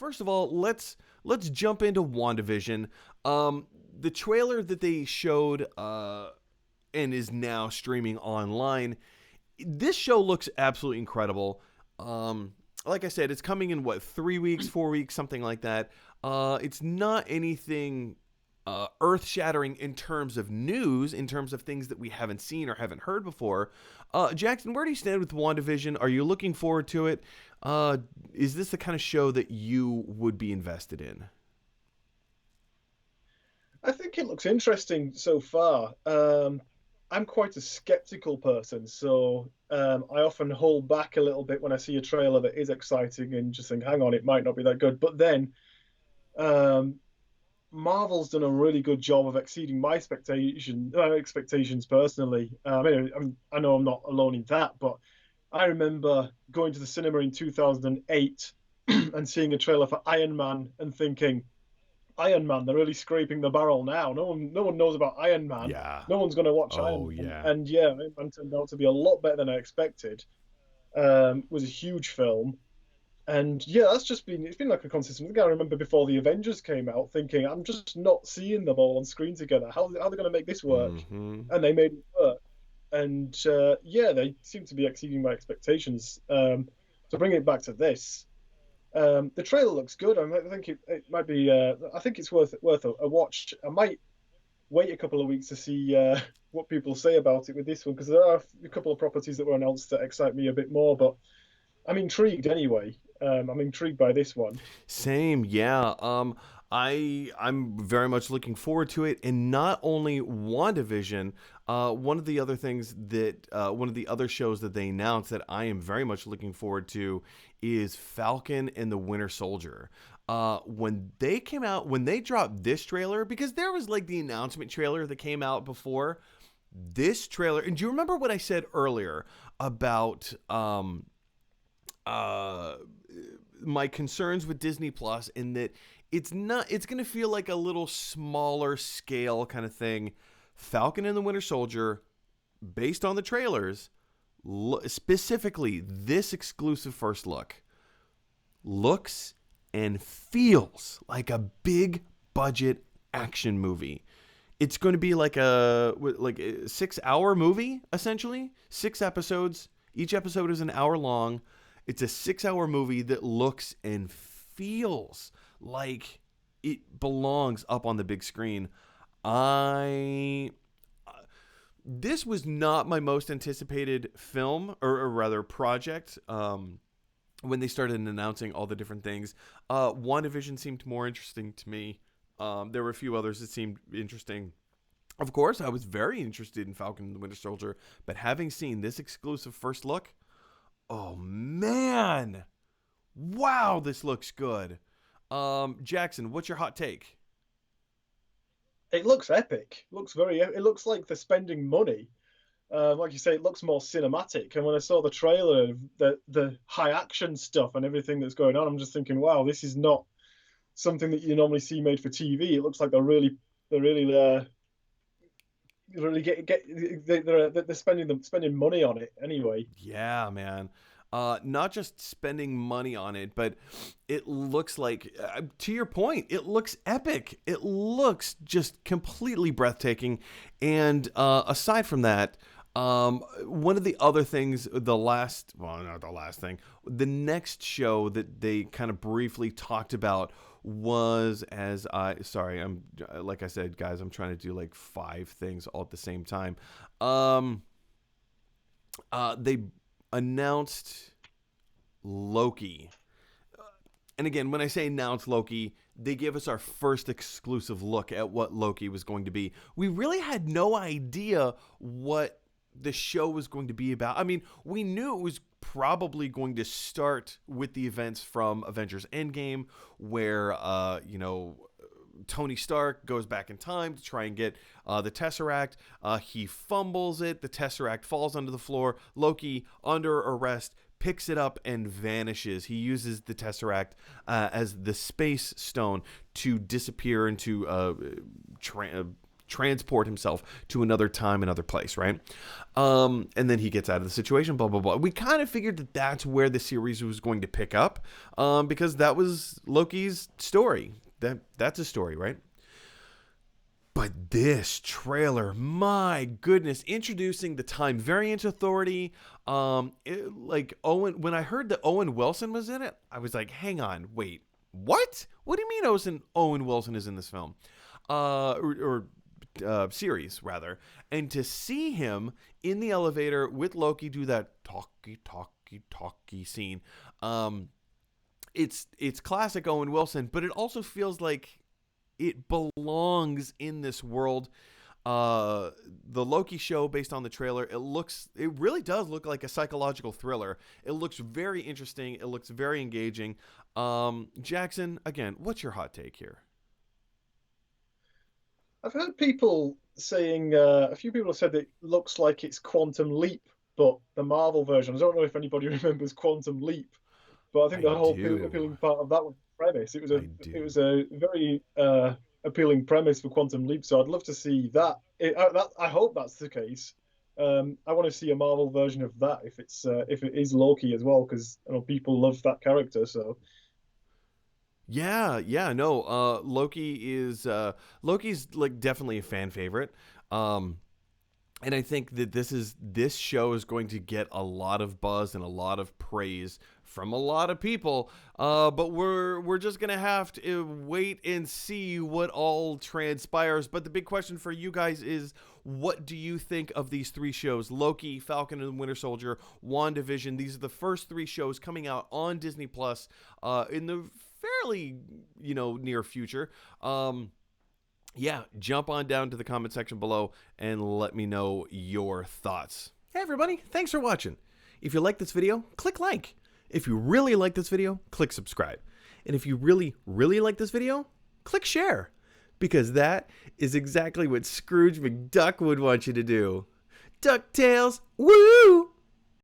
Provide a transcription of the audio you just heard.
first of all, let's jump into WandaVision. The trailer that they showed and is now streaming online. This show looks absolutely incredible. Like I said, it's coming in 3 weeks, 4 weeks, something like that. It's not anything earth-shattering in terms of news, in terms of things that we haven't seen or haven't heard before. Jackson, where do you stand with WandaVision? Are you looking forward to it? Is this the kind of show that you would be invested in? I think it looks interesting so far. I'm quite a skeptical person, so I often hold back a little bit when I see a trailer that is exciting and just think, hang on, it might not be that good. But then um, Marvel's done a really good job of exceeding my expectations personally. I know I'm not alone in that, but I remember going to the cinema in 2008 and seeing a trailer for Iron Man and thinking, Iron Man, they're really scraping the barrel now. No one knows about Iron Man. Yeah. No one's going to watch Oh, Iron Man. yeah. And yeah, Iron Man turned out to be a lot better than I expected. It was a huge film. And yeah, it's been like a consistent thing. I remember before the Avengers came out thinking, I'm just not seeing them all on screen together. How are they going to make this work? Mm-hmm. And they made it work. And yeah, they seem to be exceeding my expectations. To bring it back to this, the trailer looks good. I think it might be. I think it's worth a watch. I might wait a couple of weeks to see what people say about it with this one because there are a couple of properties that were announced that excite me a bit more. But I'm intrigued anyway. I'm intrigued by this one. Same, yeah. I'm very much looking forward to it, and not only WandaVision. One of the other shows that they announced that I am very much looking forward to is Falcon and the Winter Soldier. When they dropped this trailer, because there was like the announcement trailer that came out before this trailer, and do you remember what I said earlier about uh my concerns with Disney Plus in that it's going to feel like a little smaller scale kind of thing. Falcon and the Winter Soldier, based on the trailers, specifically this exclusive first look, looks and feels like a big budget action movie. It's going to be like a 6 hour movie, essentially. 6 episodes. Each episode is an hour long. It's a 6 hour movie that looks and feels like it belongs up on the big screen. I This was not my most anticipated film, or rather project. When they started announcing all the different things, WandaVision seemed more interesting to me. There were a few others that seemed interesting. Of course, I was very interested in Falcon and the Winter Soldier, but having seen this exclusive first look, oh man, wow, this looks good. Jackson, what's your hot take? It looks epic. Looks very. It looks like they're spending money. Like you say, it looks more cinematic. And when I saw the trailer, the high action stuff and everything that's going on, I'm just thinking, wow, this is not something that you normally see made for TV. It looks like they're really they're spending money on it anyway. Yeah, man. Not just spending money on it, but it looks like, to your point, it looks epic. It looks just completely breathtaking. And aside from that, one of the other things, not the last thing, the next show that they kind of briefly talked about was, like I said, guys, I'm trying to do like 5 things all at the same time. They announced Loki. And again, when I say announced Loki, they gave us our first exclusive look at what Loki was going to be. We really had no idea what the show was going to be about. I mean, we knew it was probably going to start with the events from Avengers Endgame, where Tony Stark goes back in time to try and get the Tesseract. He fumbles it. The Tesseract falls onto the floor. Loki, under arrest, picks it up and vanishes. He uses the Tesseract as the Space Stone to disappear into transport himself to another time, another place, right? And then he gets out of the situation, blah, blah, blah. We kind of figured that that's where the series was going to pick up, because that was Loki's story. That's a story, right? But this trailer, my goodness, introducing the Time Variance Authority, like when I heard that Owen Wilson was in it, I was like, hang on, wait, what? What do you mean Owen Wilson is in this film? Or series, rather. And to see him in the elevator with Loki do that talky scene, it's classic Owen Wilson, but it also feels like it belongs in this world. The Loki show, based on the trailer, it really does look like a psychological thriller. It looks very interesting. It looks very engaging. Jackson, again, what's your hot take here? I've heard people saying, a few people have said that it looks like it's Quantum Leap, but the Marvel version. I don't know if anybody remembers Quantum Leap, but I think the whole appealing part of that was the premise. It was a very appealing premise for Quantum Leap, so I'd love to see that. I hope that's the case. I want to see a Marvel version of that if it is Loki as well, because people love that character. So. Yeah, no. Loki's like definitely a fan favorite. And I think that this show is going to get a lot of buzz and a lot of praise from a lot of people. But we're just gonna have to wait and see what all transpires. But the big question for you guys is, what do you think of these 3 shows? Loki, Falcon and the Winter Soldier, WandaVision. These are the first 3 shows coming out on Disney Plus in the fairly near future. Yeah, jump on down to the comment section below and let me know your thoughts. Hey everybody, thanks for watching. If you like this video, click like. If you really like this video, click subscribe. And if you really, really like this video, click share. Because that is exactly what Scrooge McDuck would want you to do. DuckTales, woo!